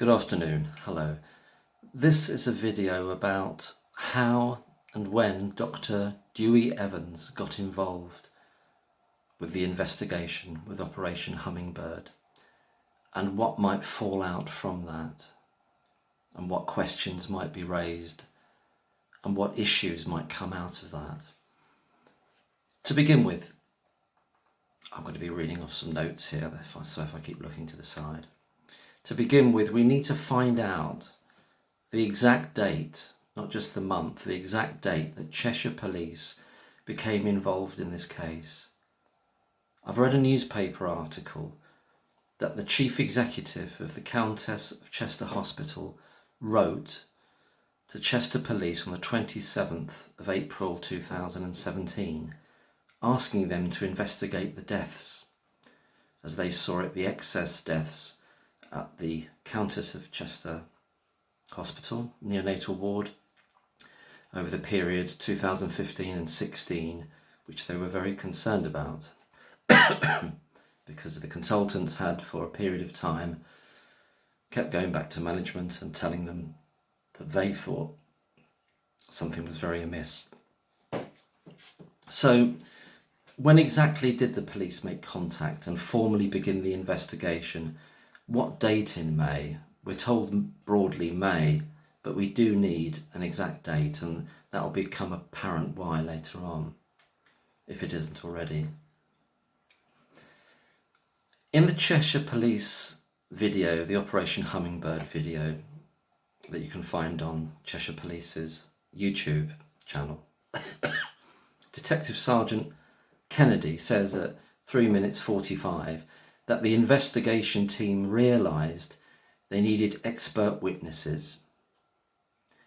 Good afternoon, hello. This is a video about how and when Dr. Dewey Evans got involved with the investigation with Operation Hummingbird and what might fall out from that and what questions might be raised and what issues might come out of that. To begin with, I'm going to be reading off some notes here, so if I keep looking to the side. To begin with, we need to find out the exact date, not just the month, the exact date that Cheshire Police became involved in this case. I've read a newspaper article that the chief executive of the Countess of Chester Hospital wrote to Chester Police on the 27th of April 2017, asking them to investigate the deaths, as they saw it, the excess deaths at the Countess of Chester Hospital, neonatal ward, over the period 2015 and 16, which they were very concerned about because the consultants had, for a period of time, kept going back to management and telling them that they thought something was very amiss. So, when exactly did the police make contact and formally begin the investigation? What date in May? We're told broadly May, but we do need an exact date, and that will become apparent why later on, if it isn't already. In the Cheshire Police video, the Operation Hummingbird video that you can find on Cheshire Police's YouTube channel, Detective Sergeant Kennedy says at 3 minutes 45 that the investigation team realised they needed expert witnesses,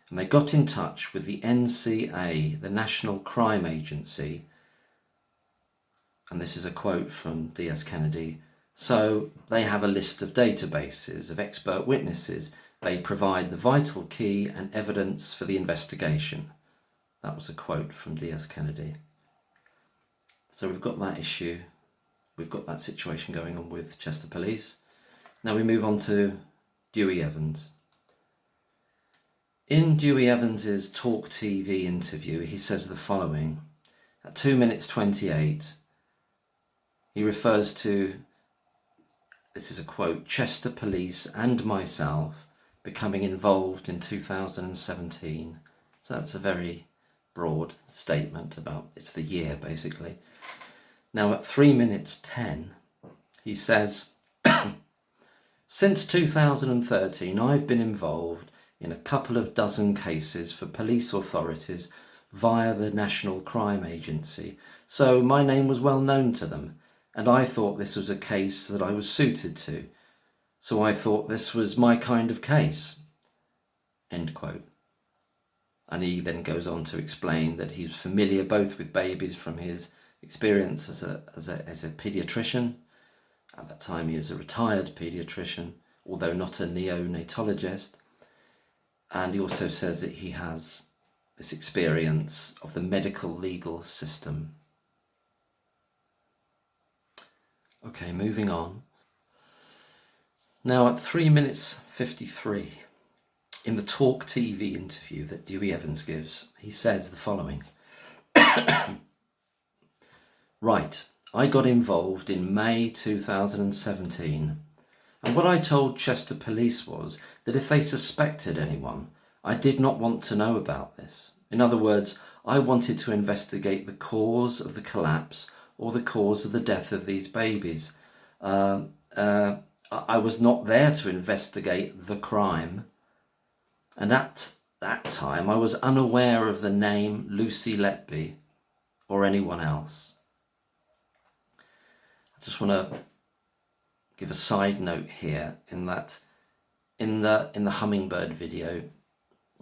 and they got in touch with the NCA, the National Crime Agency, and this is a quote from DS Kennedy. So they have a list of databases of expert witnesses. They provide the vital key and evidence for the investigation. That was a quote from DS Kennedy. So we've got that issue. We've got that situation going on with Chester Police. Now we move on to Dewey Evans. In Dewey Evans's Talk TV interview, he says the following. At 2 minutes 28, he refers to, this is a quote, Chester Police and myself becoming involved in 2017. So that's a very broad statement about, it's the year basically. Now at 3 minutes 10, he says, since 2013, I've been involved in a couple of dozen cases for police authorities via the National Crime Agency, so my name was well known to them, and I thought this was a case that I was suited to, so I thought this was my kind of case. End quote. And he then goes on to explain that he's familiar both with babies from his experience as a paediatrician. At that time he was a retired paediatrician, although not a neonatologist. And he also says that he has this experience of the medical legal system. Okay, moving on. Now at 3 minutes 53, in the Talk TV interview that Dewey Evans gives, he says the following. Right, I got involved in May 2017, and what I told Chester Police was that if they suspected anyone, I did not want to know about this. In other words, I wanted to investigate the cause of the collapse or the cause of the death of these babies. I was not there to investigate the crime, and at that time I was unaware of the name Lucy Letby or anyone else. I just want to give a side note here in that in the Hummingbird video,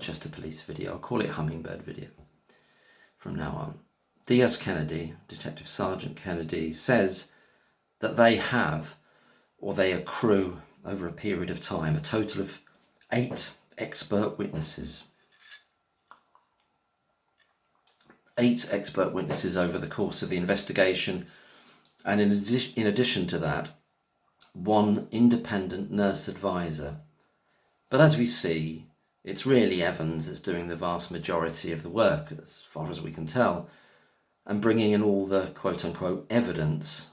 Chester Police video, I'll call it Hummingbird video from now on, DS Kennedy, Detective Sergeant Kennedy, says that they have, or they accrue over a period of time, a total of 8 expert witnesses. 8 expert witnesses over the course of the investigation, and in addition to that, 1 independent nurse advisor But as we see, it's really Evans that's doing the vast majority of the work, as far as we can tell, and bringing in all the quote-unquote evidence,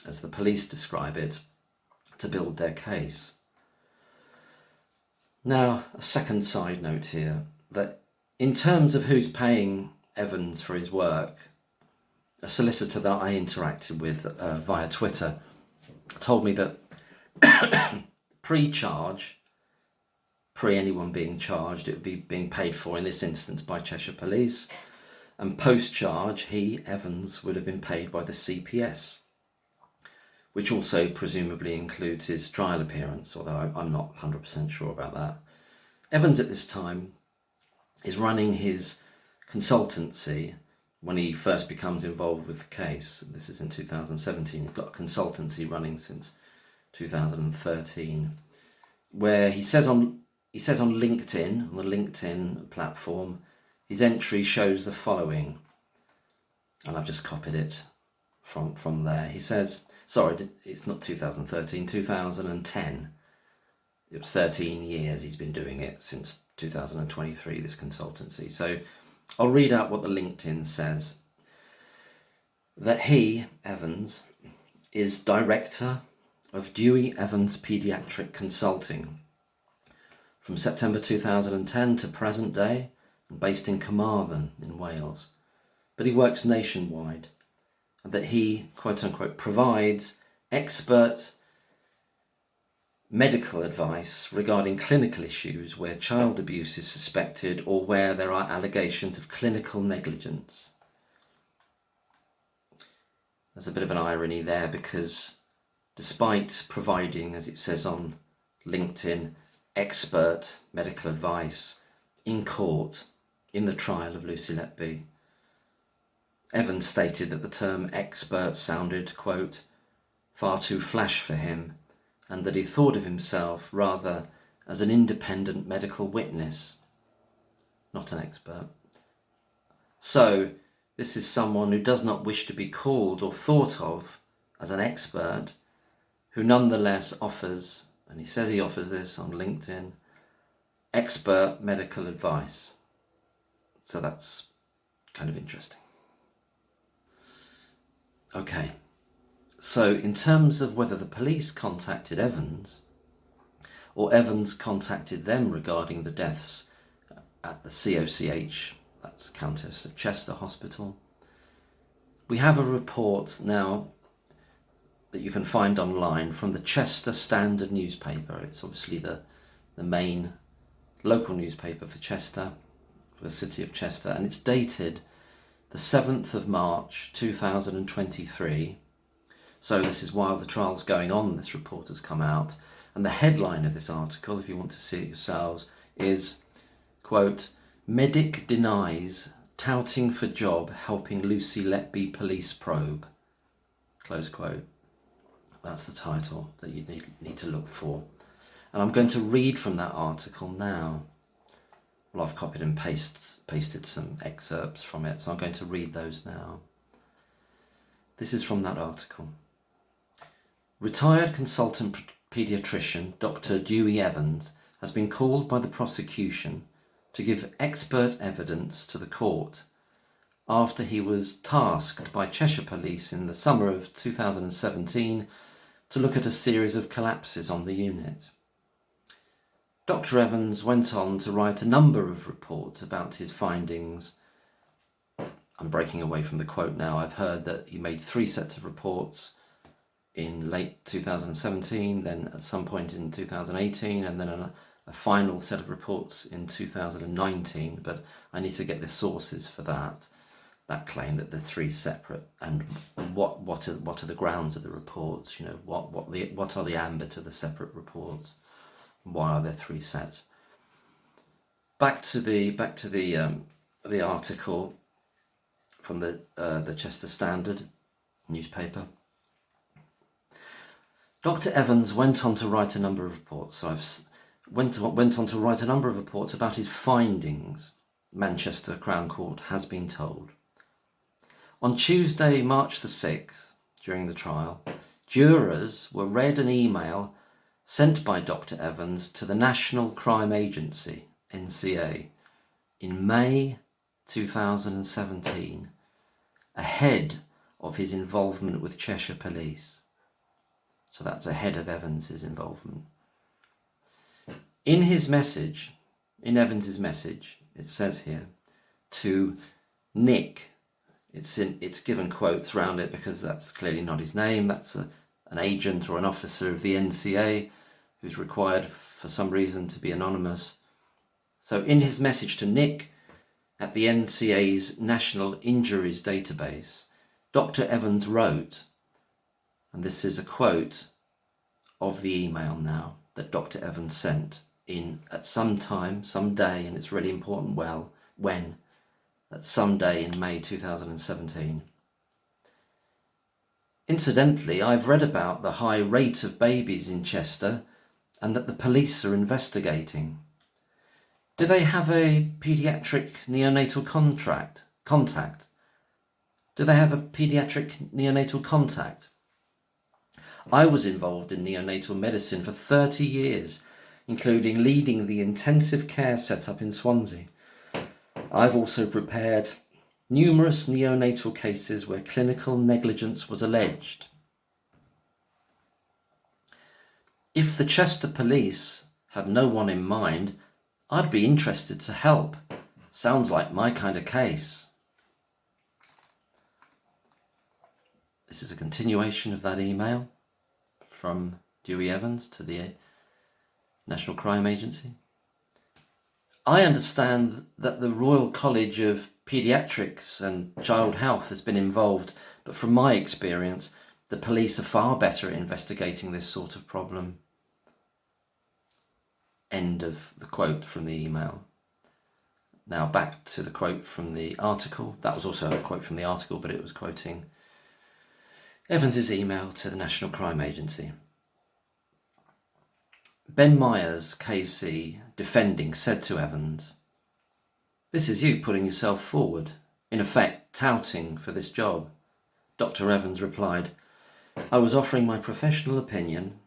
as the police describe it, to build their case. Now, a second side note here, that in terms of who's paying Evans for his work, a solicitor that I interacted with via Twitter told me that pre-charge, anyone being charged, it would be being paid for in this instance by Cheshire Police, and post-charge, he, Evans, would have been paid by the CPS, which also presumably includes his trial appearance, although I'm not 100% sure about that. Evans at this time is running his consultancy when he first becomes involved with the case. This is in 2017. He's got a consultancy running since 2013, where he says on LinkedIn, on the LinkedIn platform, his entry shows the following, and I've just copied it from there. He says, sorry, it's not 2013, 2010. It was 13 years he's been doing it, since 2023, this consultancy. So I'll read out what the LinkedIn says. That he, Evans, is director of Dewey Evans Paediatric Consulting from September 2010 to present day, and based in Carmarthen in Wales. But he works nationwide, and that he, quote unquote, provides expert medical advice regarding clinical issues where child abuse is suspected or where there are allegations of clinical negligence. There's a bit of an irony there, because despite providing, as it says on LinkedIn, expert medical advice in court in the trial of Lucy Letby, Evans stated that the term expert sounded, quote, far too flash for him, and that he thought of himself rather as an independent medical witness, not an expert. So, this is someone who does not wish to be called or thought of as an expert, who nonetheless offers, and he says he offers this on LinkedIn, expert medical advice. So that's kind of interesting. Okay. So in terms of whether the police contacted Evans or Evans contacted them regarding the deaths at the COCH, that's Countess of Chester Hospital, we have a report now that you can find online from the Cheshire Standard newspaper. It's obviously the main local newspaper for Chester, for the city of Chester, and it's dated the 7th of March 2023. So this is while the trial's going on, this report has come out. And the headline of this article, if you want to see it yourselves, is, quote, medic denies touting for job helping Lucy Letby police probe, close quote. That's the title that you need to look for. And I'm going to read from that article now. Well, I've copied and pasted some excerpts from it, so I'm going to read those now. This is from that article. Retired consultant paediatrician Dr. Dewey Evans has been called by the prosecution to give expert evidence to the court after he was tasked by Cheshire Police in the summer of 2017 to look at a series of collapses on the unit. Dr. Evans went on to write a number of reports about his findings. I'm breaking away from the quote now. I've heard that he made 3 sets of reports in late 2017, then at some point in 2018, and then a final set of reports in 2019. But I need to get the sources for that claim that they're 3 separate, and what are the grounds of the reports? You know, what are the ambit of the separate reports? Why are there 3 sets? Back to the article from the Chester Standard newspaper. Dr. Evans went on to write a number of reports. So went on to write a number of reports about his findings, Manchester Crown Court has been told. On Tuesday, March the 6th, during the trial, jurors were read an email sent by Dr. Evans to the National Crime Agency, NCA, in May 2017, ahead of his involvement with Cheshire Police. So that's ahead of Evans's involvement. In Evans's message, it says here, to Nick, it's given quotes around it because that's clearly not his name. That's an agent or an officer of the NCA who's required for some reason to be anonymous. So in his message to Nick at the NCA's National Injuries Database, Dr. Evans wrote, and this is a quote of the email now that Dr. Evans sent in at some time, some day, and it's really important when, at some day in May 2017. Incidentally, I've read about the high rate of babies in Chester and that the police are investigating. Do they have a paediatric neonatal contact? Do they have a paediatric neonatal contact? I was involved in neonatal medicine for 30 years, including leading the intensive care setup in Swansea. I've also prepared numerous neonatal cases where clinical negligence was alleged. If the Chester Police had no one in mind, I'd be interested to help. Sounds like my kind of case. This is a continuation of that email from Dewey Evans to the National Crime Agency. I understand that the Royal College of Paediatrics and Child Health has been involved, but from my experience, the police are far better at investigating this sort of problem. End of the quote from the email. Now back to the quote from the article. That was also a quote from the article, but it was quoting Evans's email to the National Crime Agency. Ben Myers, KC, defending, said to Evans, "This is you putting yourself forward, in effect touting for this job." Dr. Evans replied, "I was offering my professional opinion,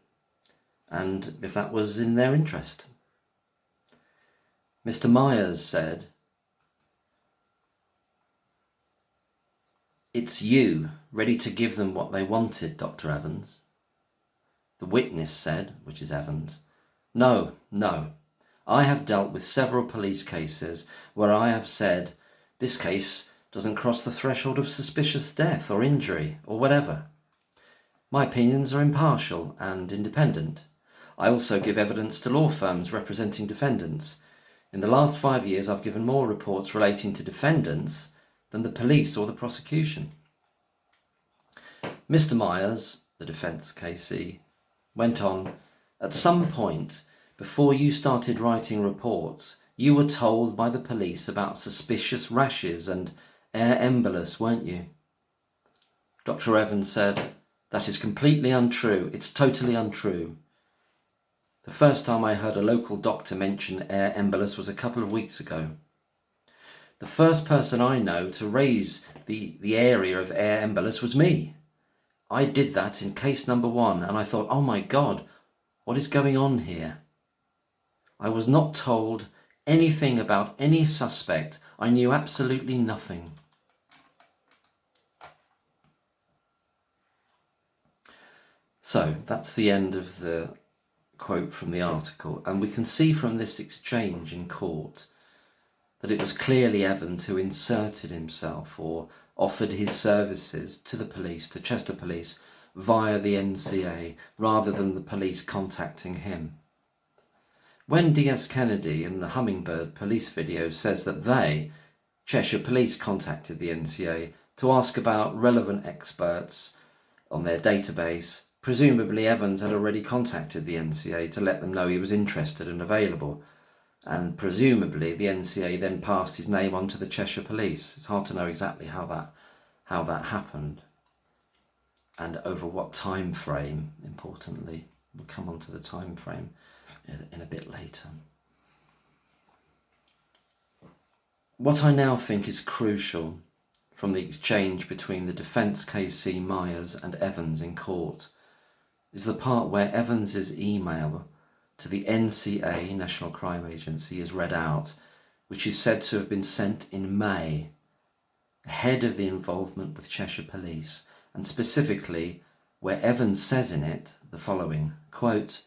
and if that was in their interest." Mr. Myers said, "It's you, ready to give them what they wanted, Dr. Evans." The witness said, which is Evans, No. I have dealt with several police cases where I have said, this case doesn't cross the threshold of suspicious death or injury or whatever. My opinions are impartial and independent. I also give evidence to law firms representing defendants. In the last 5 years, I've given more reports relating to defendants than the police or the prosecution. Mr. Myers, the defence KC, went on, "At some point, before you started writing reports, you were told by the police about suspicious rashes and air embolus, weren't you?" Dr. Evans said, "That is completely untrue. It's totally untrue. The first time I heard a local doctor mention air embolus was a couple of weeks ago. The first person I know to raise the area of air embolus was me. I did that in case number 1 and I thought, oh my God, what is going on here? I was not told anything about any suspect. I knew absolutely nothing." So that's the end of the quote from the article, and we can see from this exchange in court that it was clearly Evans who inserted himself or offered his services to the police, to Chester Police, via the NCA, rather than the police contacting him. When D.S. Kennedy in the Hummingbird police video says that they, Cheshire Police, contacted the NCA to ask about relevant experts on their database, presumably Evans had already contacted the NCA to let them know he was interested and available, and presumably the NCA then passed his name on to the Cheshire Police. It's hard to know exactly how that happened and over what time frame, importantly. We'll come on to the time frame in a bit later. What I now think is crucial from the exchange between the defence KC Myers and Evans in court is the part where Evans's email to the NCA, National Crime Agency, is read out, which is said to have been sent in May, ahead of the involvement with Cheshire Police, and specifically where Evans says in it the following, quote,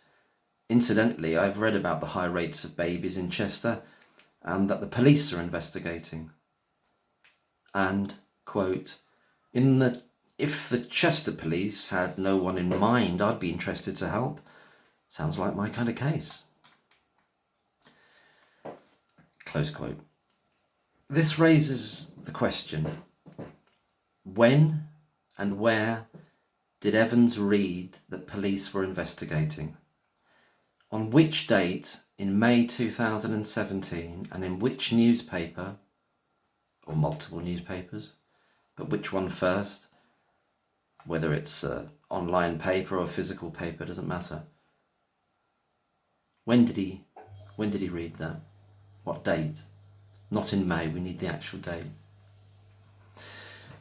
"Incidentally, I've read about the high rates of babies in Chester and that the police are investigating." And, quote, "If the Chester Police had no one in mind, I'd be interested to help. Sounds like my kind of case." Close quote. This raises the question, when and where did Evans read that police were investigating? On which date in May 2017 and in which newspaper, or multiple newspapers, but which one first? Whether it's an online paper or physical paper, doesn't matter. When did he read that? What date? Not in May, we need the actual date.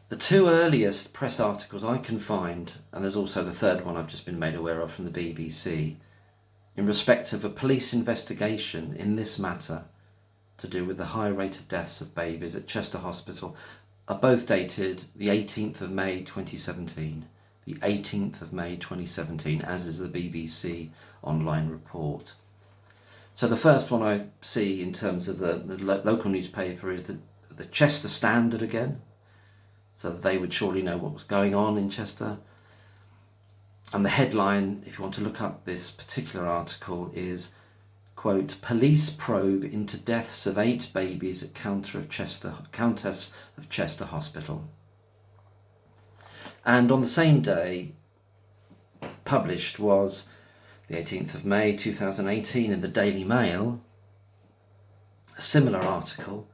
The two earliest press articles I can find, and there's also the third one I've just been made aware of from the BBC, in respect of a police investigation in this matter to do with the high rate of deaths of babies at Chester Hospital, are both dated the 18th of May 2017. The 18th of May 2017, as is the BBC online report. So the first one I see in terms of the local newspaper is the Chester Standard again. So they would surely know what was going on in Chester. And the headline, if you want to look up this particular article, is, quote, "Police probe into deaths of 8 babies at Countess of Chester Hospital." And on the same day, published was the 18th of May 2018 in the Daily Mail, a similar article,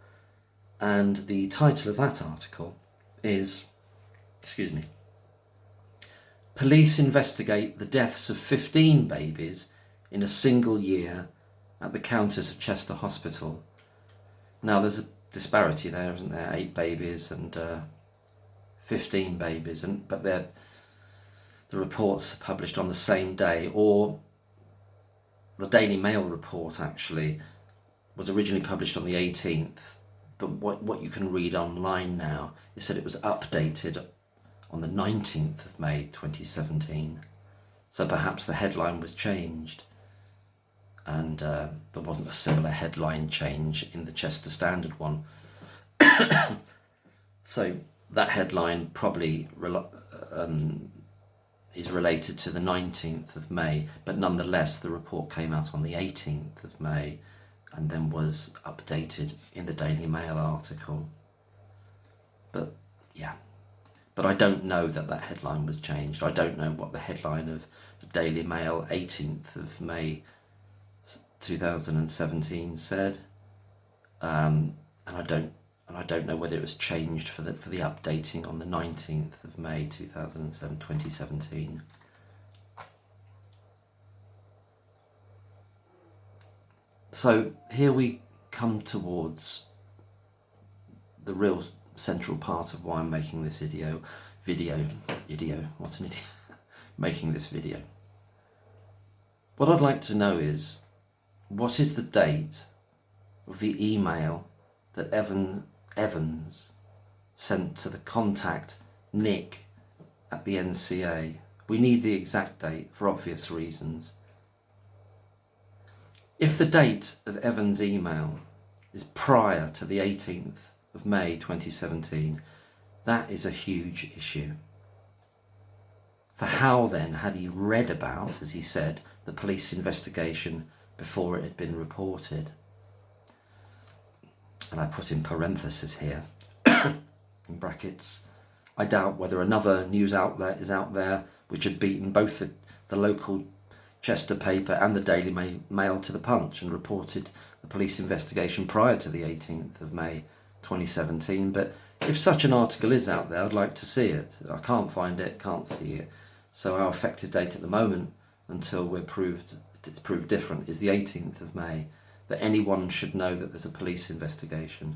and the title of that article is, "Police investigate the deaths of 15 babies in a single year at the Countess of Chester Hospital." Now there's a disparity there, isn't there? 8 babies and 15 babies, but the reports are published on the same day, or the Daily Mail report actually was originally published on the 18th, but what you can read online now is that it was updated on the 19th of May 2017. So perhaps the headline was changed, and there wasn't a similar headline change in the Chester Standard one. So that headline probably is related to the 19th of May, but nonetheless the report came out on the 18th of May and then was updated in the Daily Mail article. But yeah, but I don't know that headline was changed. I don't know what the headline of the Daily Mail 18th of May 2017 said, and I don't know whether it was changed for the updating on the 19th of May 2017. So here we come towards the real central part of why I'm making this video, what an idiot, making this video. What I'd like to know is, what is the date of the email that Evans sent to the contact Nick at the NCA? We need the exact date for obvious reasons. If the date of Evans' email is prior to the 18th of May 2017, that is a huge issue. For how then had he read about, as he said, the police investigation before it had been reported? And I put in parentheses here, in brackets, I doubt whether another news outlet is out there which had beaten both the local Chester paper and the Daily Mail to the punch and reported the police investigation prior to the 18th of May 2017. But if such an article is out there, I'd like to see it. I can't find it, can't see it. So our effective date at the moment, until it's proved different, is the 18th of May. That anyone should know that there's a police investigation,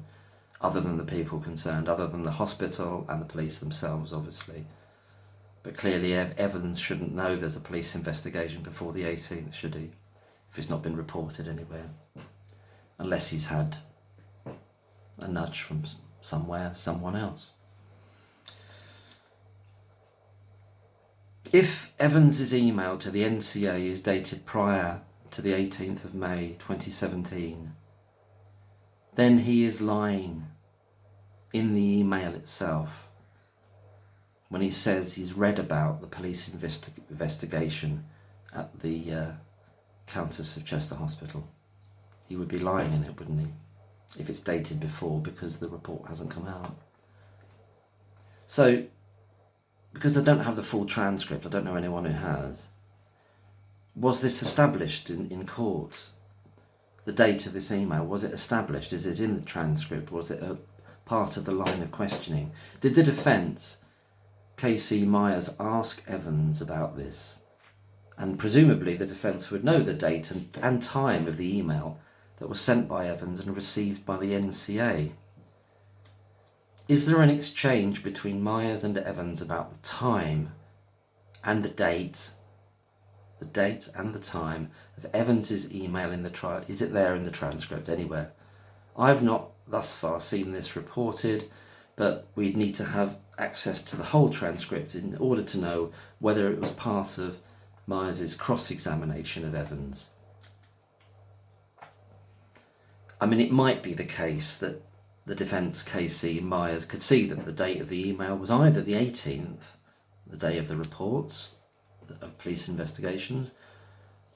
other than the people concerned, other than the hospital and the police themselves, obviously. But clearly Evans shouldn't know there's a police investigation before the 18th, should he? If it's not been reported anywhere. Unless he's had a nudge from somewhere, someone else. If Evans' email to the NCA is dated prior to the 18th of May 2017, then he is lying in the email itself when he says he's read about the police investigation at the Countess of Chester Hospital. He would be lying in it, wouldn't he? If it's dated before, because the report hasn't come out. So, because I don't have the full transcript, I don't know anyone who has, was this established in court? The date of this email, was it established? Is it in the transcript? Was it a part of the line of questioning? Did the defence, KC Myers, ask Evans about this? And presumably the defence would know the date and time of the email that was sent by Evans and received by the NCA. Is there an exchange between Myers and Evans about the time and the date and the time of Evans's email in the trial? Is it there in the transcript anywhere? I've not thus far seen this reported, but we'd need to have access to the whole transcript in order to know whether it was part of Myers' cross-examination of Evans. I mean, it might be the case that the defence, KC Myers, could see that the date of the email was either the 18th, the day of the reports of police investigations,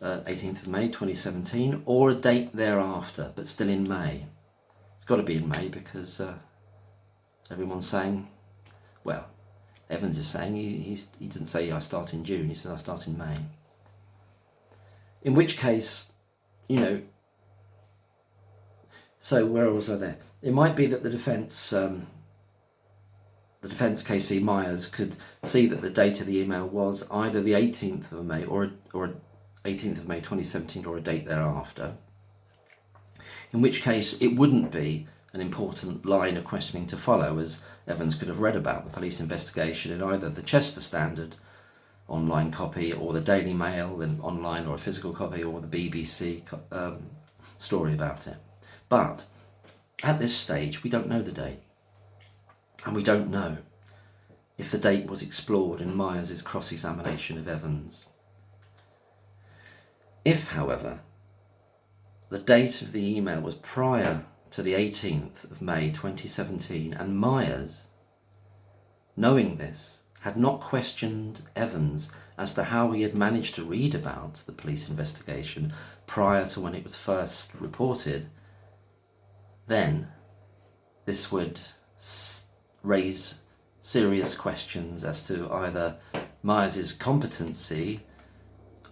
18th of May 2017, or a date thereafter, but still in May. It's got to be in May because everyone's saying, well, Evans is saying he didn't say I start in June, he said I start in May. In which case, you know, so where was I there? It might be that the defence KC Myers could see that the date of the email was either the 18th of May or 18th of May 2017 or a date thereafter. In which case it wouldn't be an important line of questioning to follow, as Evans could have read about the police investigation in either the Chester Standard online copy or the Daily Mail, an online or a physical copy, or the BBC story about it. But at this stage we don't know the date, and we don't know if the date was explored in Myers' cross-examination of Evans. If, however, the date of the email was prior to the 18th of May 2017, and Myers, knowing this, had not questioned Evans as to how he had managed to read about the police investigation prior to when it was first reported, then this would raise serious questions as to either Myers' competency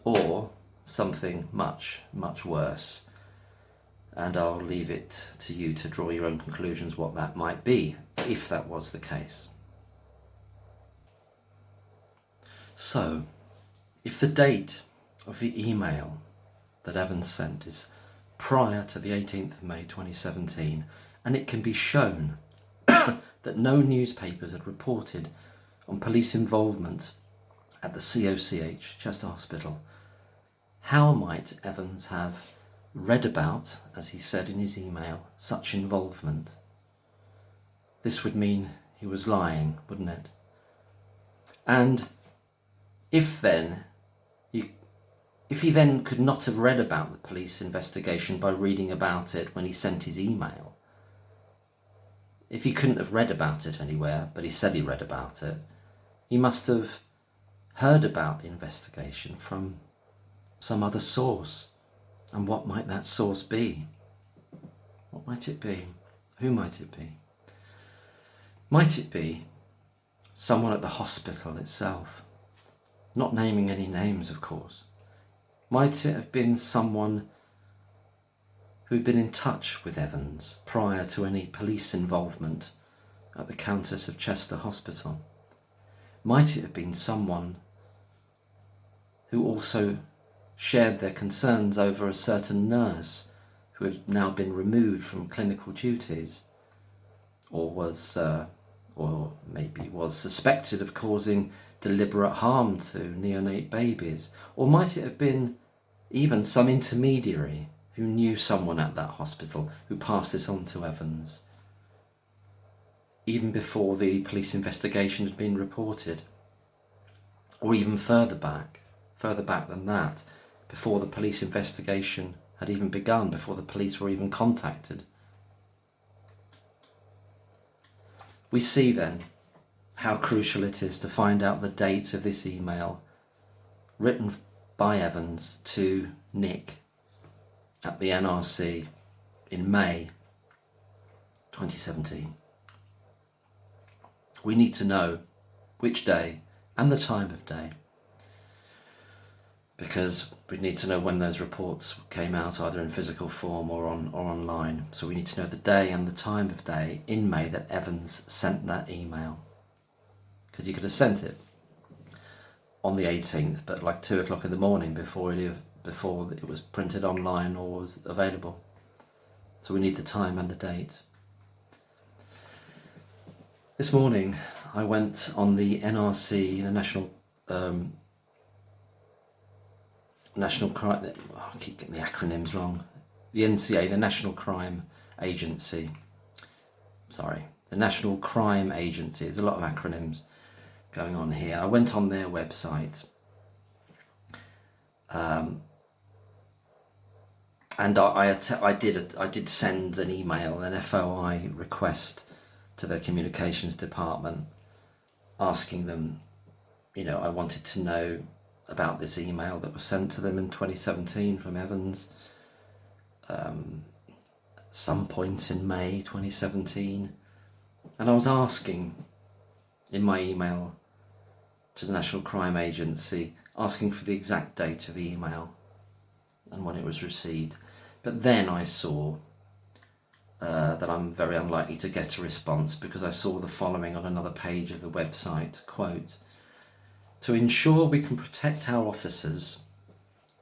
or something much, much worse. And I'll leave it to you to draw your own conclusions what that might be, if that was the case. So, if the date of the email that Evans sent is prior to the 18th of May 2017, and it can be shown that no newspapers had reported on police involvement at the COCH, Chester Hospital, how might Evans have read about, as he said in his email, such involvement? This would mean he was lying, wouldn't it? And if he then could not have read about the police investigation by reading about it when he sent his email, if he couldn't have read about it anywhere, but he said he read about it, he must have heard about the investigation from some other source. And what might that source be? What might it be? Who might it be? Might it be someone at the hospital itself? Not naming any names, of course. Might it have been someone who'd been in touch with Evans prior to any police involvement at the Countess of Chester Hospital? Might it have been someone who also shared their concerns over a certain nurse who had now been removed from clinical duties, or maybe was suspected of causing deliberate harm to neonate babies? Or might it have been even some intermediary who knew someone at that hospital who passed this on to Evans, even before the police investigation had been reported? Or even further back than that, before the police investigation had even begun, before the police were even contacted. We see then how crucial it is to find out the date of this email written by Evans to Nick at the NRC in May 2017. We need to know which day and the time of day, because we need to know when those reports came out, either in physical form or online. So we need to know the day and the time of day in May that Evans sent that email, because he could have sent it on the 18th, but like 2 o'clock in the morning before it was printed online or was available. So we need the time and the date. This morning I went on the NRC, the National Crime, I keep getting the acronyms wrong. The NCA, the National Crime Agency. The National Crime Agency. There's a lot of acronyms going on here. I went on their website, and I did send an email, an FOI request to their communications department, asking them, I wanted to know about this email that was sent to them in 2017 from Evans, some point in May 2017. And I was asking in my email to the National Crime Agency, asking for the exact date of the email and when it was received. But then I saw that I'm very unlikely to get a response, because I saw the following on another page of the website, quote, "To ensure we can protect our officers,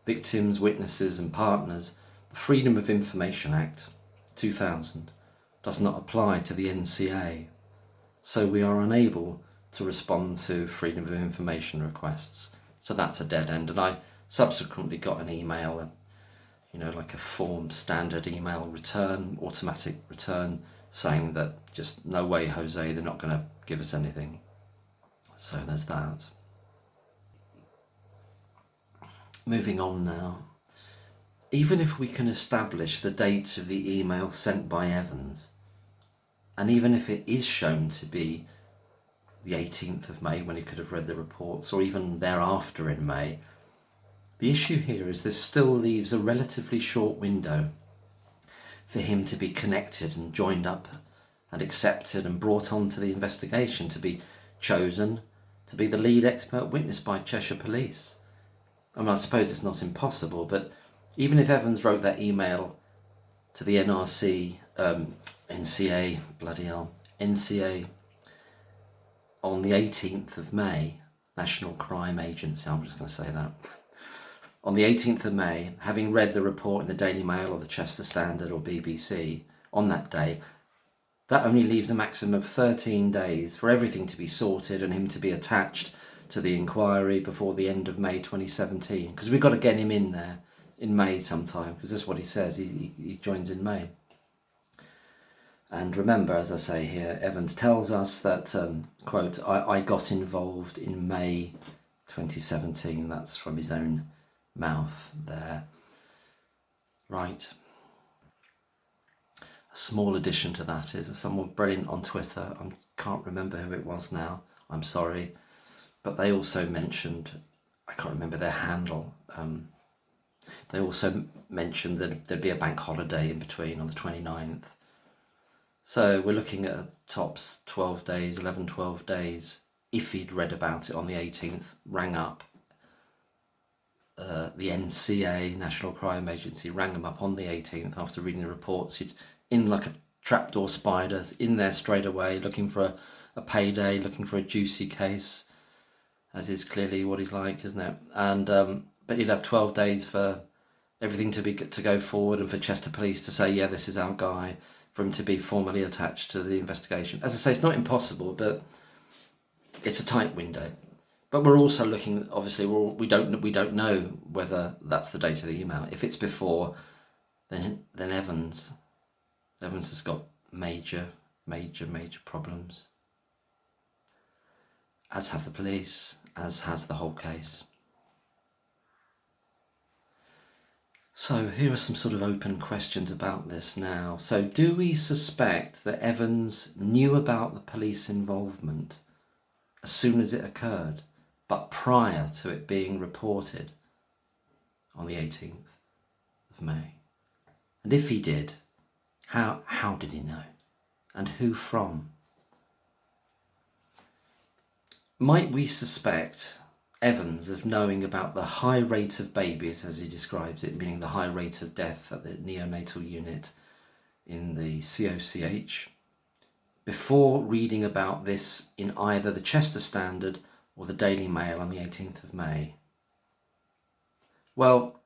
victims, witnesses and partners, the Freedom of Information Act 2000 does not apply to the NCA, so we are unable to respond to Freedom of Information requests." So that's a dead end. And I subsequently got an email, like a form standard email return, automatic return, saying that just no way, Jose, they're not going to give us anything. So there's that. Moving on now. Even if we can establish the date of the email sent by Evans, and even if it is shown to be the 18th of May when he could have read the reports, or even thereafter in May, the issue here is this still leaves a relatively short window for him to be connected and joined up and accepted and brought on to the investigation, to be chosen to be the lead expert witness by Cheshire Police. I suppose it's not impossible, but even if Evans wrote that email to the NRC, NCA on the 18th of May, National Crime Agency, I'm just going to say that, on the 18th of May, having read the report in the Daily Mail or the Chester Standard or BBC on that day, that only leaves a maximum of 13 days for everything to be sorted and him to be attached to the inquiry before the end of May 2017. Because we've got to get him in there in May sometime, because that's what he says, he joins in May. And remember, as I say here, Evans tells us that, quote, I got involved in May 2017. That's from his own mouth there. Right. A small addition to that is someone brilliant on Twitter, I can't remember who it was now, I'm sorry, but they also mentioned, I can't remember their handle, they also mentioned that there'd be a bank holiday in between on the 29th. So we're looking at tops 12 days, 11, 12 days, if he'd read about it on the 18th, rang up the NCA, National Crime Agency, rang him up on the 18th after reading the reports. He'd, in like a trapdoor spider, in there straight away, looking for a payday, looking for a juicy case, as is clearly what he's like, isn't it? And but he'd have 12 days for everything to go forward, and for Chester Police to say, yeah, this is our guy, for him to be formally attached to the investigation. As I say, it's not impossible, but it's a tight window. But we're also looking, obviously, we don't know whether that's the date of the email. If it's before, then Evans has got major problems, as have the police, as has the whole case. So here are some sort of open questions about this now. So do we suspect that Evans knew about the police involvement as soon as it occurred, but prior to it being reported on the 18th of May? And if he did, how did he know? And who from? Might we suspect Evans of knowing about the high rate of babies, as he describes it, meaning the high rate of death at the neonatal unit in the COCH, before reading about this in either the Chester Standard or the Daily Mail on the 18th of May? Well,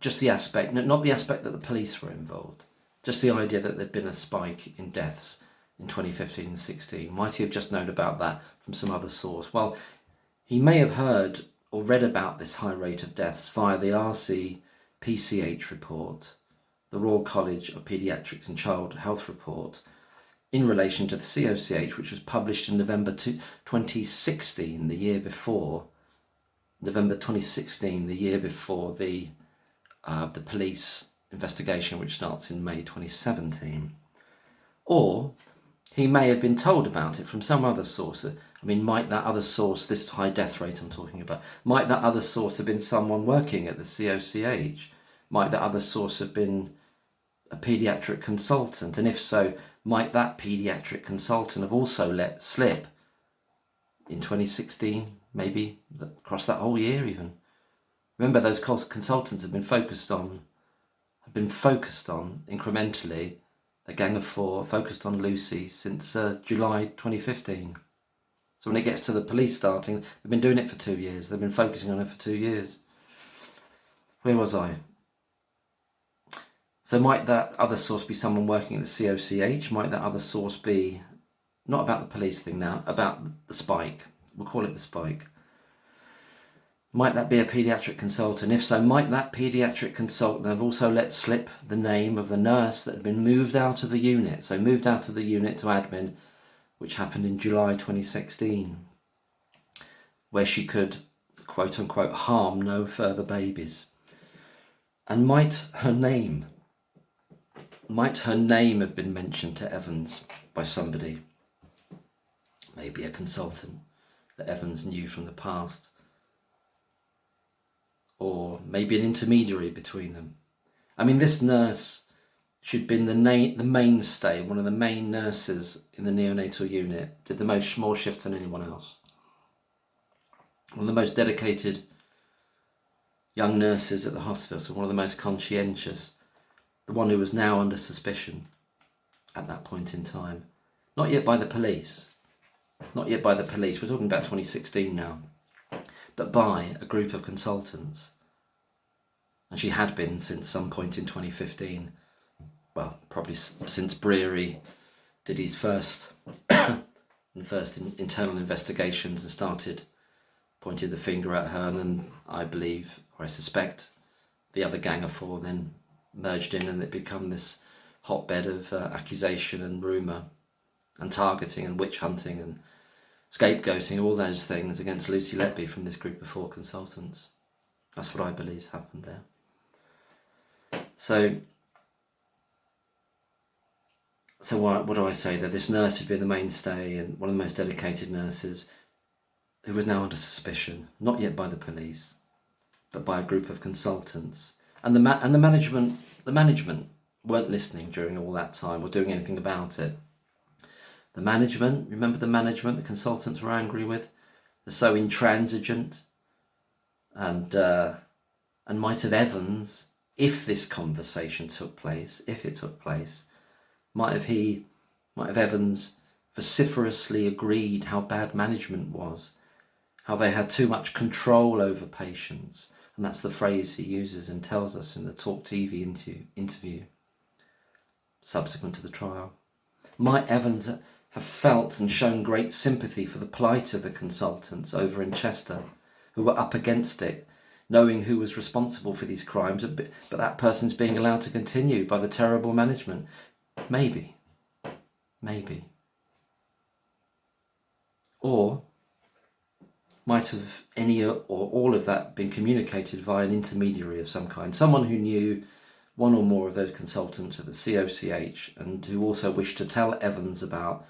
just the aspect, not the aspect that the police were involved, just the idea that there'd been a spike in deaths in 2015 and 16. Might he have just known about that from some other source? Well, he may have heard or read about this high rate of deaths via the RCPCH report, the Royal College of Paediatrics and Child Health report, in relation to the COCH, which was published in November 2016, the year before. November 2016, the year before the police investigation, which starts in May 2017. Or he may have been told about it from some other source. I mean, might that other source, this high death rate I'm talking about, might that other source have been someone working at the COCH? Might that other source have been a paediatric consultant? And if so, might that paediatric consultant have also let slip in 2016, maybe across that whole year even? Remember, those consultants have been focused on incrementally, the Gang of Four, focused on Lucy since July 2015. So when it gets to the police starting, they've been doing it for 2 years. They've been focusing on it for 2 years. Where was I? So might that other source be someone working at the COCH? Might that other source be, not about the police thing now, about the spike? We'll call it the spike. Might that be a paediatric consultant? If so, might that paediatric consultant have also let slip the name of a nurse that had been moved out of the unit? So moved out of the unit to admin, which happened in July 2016, where she could, quote unquote, harm no further babies. And might her name have been mentioned to Evans by somebody? Maybe a consultant that Evans knew from the past. Or maybe an intermediary between them. I mean, this nurse, she'd been the mainstay, one of the main nurses in the neonatal unit, did the more shifts than anyone else. One of the most dedicated young nurses at the hospital, one of the most conscientious, the one who was now under suspicion at that point in time. Not yet by the police. We're talking about 2016 now. But by a group of consultants. And she had been since some point in 2015. Well, probably since Breary did his first internal investigations and started pointing the finger at her, and then I believe, or I suspect, the other Gang of Four then merged in, and it became this hotbed of accusation and rumour and targeting and witch hunting and scapegoating, all those things against Lucy Letby from this group of 4 consultants. That's what I believe happened there. So what do I say? That this nurse had been the mainstay and one of the most dedicated nurses, who was now under suspicion, not yet by the police, but by a group of consultants. And the management weren't listening during all that time or doing anything about it. The management, the consultants were angry with. They're so intransigent. And might have Evans, if this conversation took place, might have Evans vociferously agreed how bad management was, how they had too much control over patients. And that's the phrase he uses and tells us in the Talk TV interview subsequent to the trial. Might Evans have felt and shown great sympathy for the plight of the consultants over in Chester who were up against it, knowing who was responsible for these crimes, but that person's being allowed to continue by the terrible management. Maybe. Or might have any or all of that been communicated via an intermediary of some kind, someone who knew one or more of those consultants at the COCH and who also wished to tell Evans about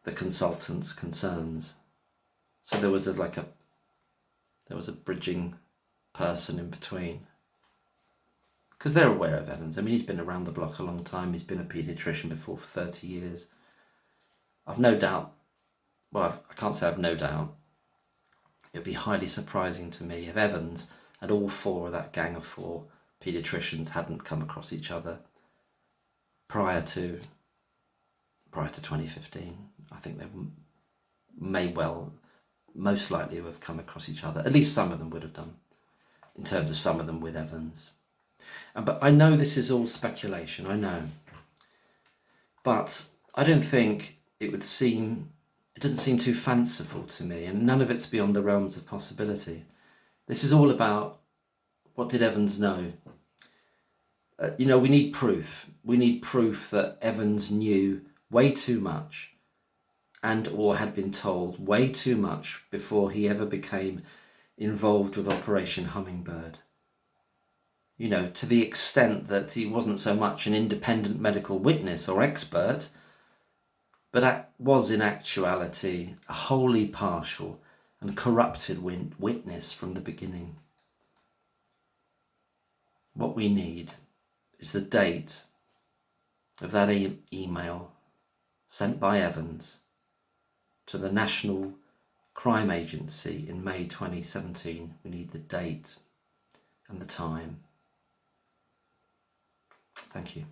the consultant's concerns. So there was a bridging person in between. Because they're aware of Evans. I mean, he's been around the block a long time. He's been a paediatrician before for 30 years. I've no doubt, well, I can't say I've no doubt, it would be highly surprising to me if Evans and all four of that gang of four paediatricians hadn't come across each other prior to 2015. I think they most likely have come across each other. At least some of them would have done, in terms of some of them with Evans. But I know this is all speculation, I know. But I don't think it doesn't seem too fanciful to me, and none of it's beyond the realms of possibility. This is all about, what did Evans know? We need proof. We need proof that Evans knew way too much and or had been told way too much before he ever became involved with Operation Hummingbird. To the extent that he wasn't so much an independent medical witness or expert, but was in actuality a wholly partial and corrupted witness from the beginning. What we need is the date of that email sent by Evans to the National Crime Agency in May 2017. We need the date and the time. Thank you.